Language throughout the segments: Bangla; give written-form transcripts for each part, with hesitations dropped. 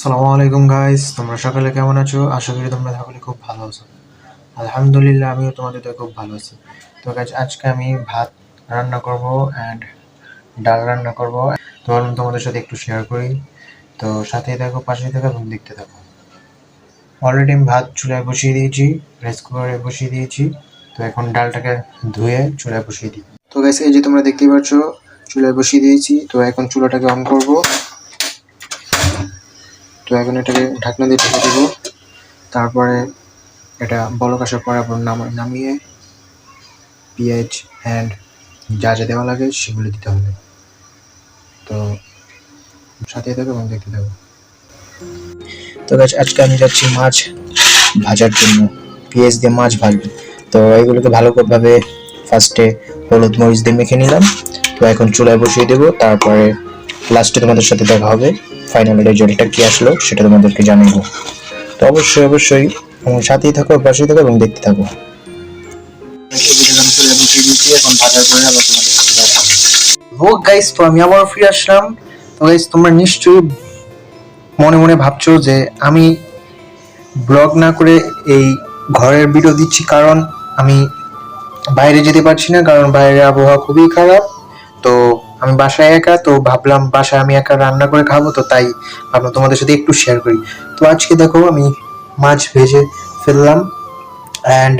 আসসালামু আলাইকুম গাইস, তোমরা সকালে কেমন আছো? আশা করি তোমরা সকলে খুব ভালো আছো। আলহামদুলিল্লাহ, আমিও তোমাদের তো খুব ভালো আছি। তো গাইস, আজকে আমি ভাত রান্না করব অ্যান্ড ডাল রান্না করব। তো ভাবলাম তোমাদের সাথে একটু শেয়ার করি। তো সাথেই থাকো, পাশেই থাকো এবং দেখতে থাকো। অলরেডি আমি ভাত চুলায় বসিয়ে দিয়েছি, রাইস কুকারে বসিয়ে দিয়েছি। তো এখন ডালটাকে ধুয়ে চুলায় বসিয়ে দিই। তো গাইস, এই যে তোমরা দেখতেই পাচ্ছ, চুলায় বসিয়ে দিয়েছি। তো এখন চুলাটাকে অন করব। তো এখন এটাকে ঢাকনা দিয়ে ঢেকে দেবো। তারপরে এটা বলক আসার পর আবার নামিয়ে পেঁয়াজ অ্যান্ড যা যা দেওয়া লাগে সেগুলো দিতে হবে। তো সাথে থাকো এবং দেখতে থাকো। তো গাছ, আজকে আমি যাচ্ছি মাছ ভাজার জন্য। পেঁয়াজ দিয়ে মাছ ভাজবো। তো এগুলোকে ভালোভাবে ফার্স্টে হলুদ মরিচ দিয়ে মেখে নিলাম। তো এখন চুলায় বসিয়ে দেবো। তারপরে লাস্টে তোমাদের সাথে দেখা হবে, ফাইনাল রেজাল্টটা কি আসলো সেটা তোমাদেরকে জানাবো। তো অবশ্যই আমার সাথেই থাকো, পাশেই থাকো এবং দেখতে থাকো। গাইস, তো আমি আবার ফিরে আসলাম। তো গাইস, তোমরা নিশ্চয়ই মনে মনে ভাবছো যে আমি ব্লগ না করে এই ঘরের ভিডিও দিচ্ছি, কারণ আমি বাইরে যেতে পারছি না, কারণ বাইরের আবহাওয়া খুবই খারাপ। তো আমি বাসায় একা, তো ভাবলাম বাসায় আমি একা রান্না করে খাবো, তো তাই ভাবলাম তোমাদের সাথে একটু শেয়ার করি। তো আজকে দেখো, আমি মাছ ভেজে ফেললাম অ্যান্ড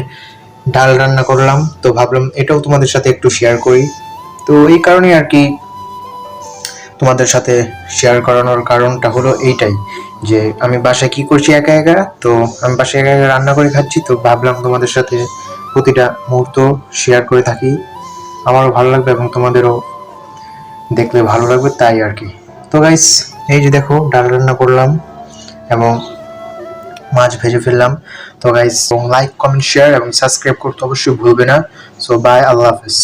ডাল রান্না করলাম। তো ভাবলাম এটাও তোমাদের সাথে একটু শেয়ার করি। তো এই কারণে আর কি তোমাদের সাথে শেয়ার করানোর কারণটা হলো এইটাই, যে আমি বাসায় কি করছি একা একা। তো আমি বাসায় একা একা রান্না করে খাচ্ছি, তো ভাবলাম তোমাদের সাথে প্রতিটা মুহূর্ত শেয়ার করে থাকি। আমারও ভালো লাগবে এবং তোমাদেরও দেখলে ভালো লাগবে, তাই আর কি। তো গাইস, এই যে দেখো, ডাল রান্না করলাম এবং মাছ ভেজে ফেললাম। তো গাইস, লাইক কমেন্ট শেয়ার এবং সাবস্ক্রাইব করতে অবশ্যই ভুলবে না। সো বাই, আল্লাহ হাফেজ।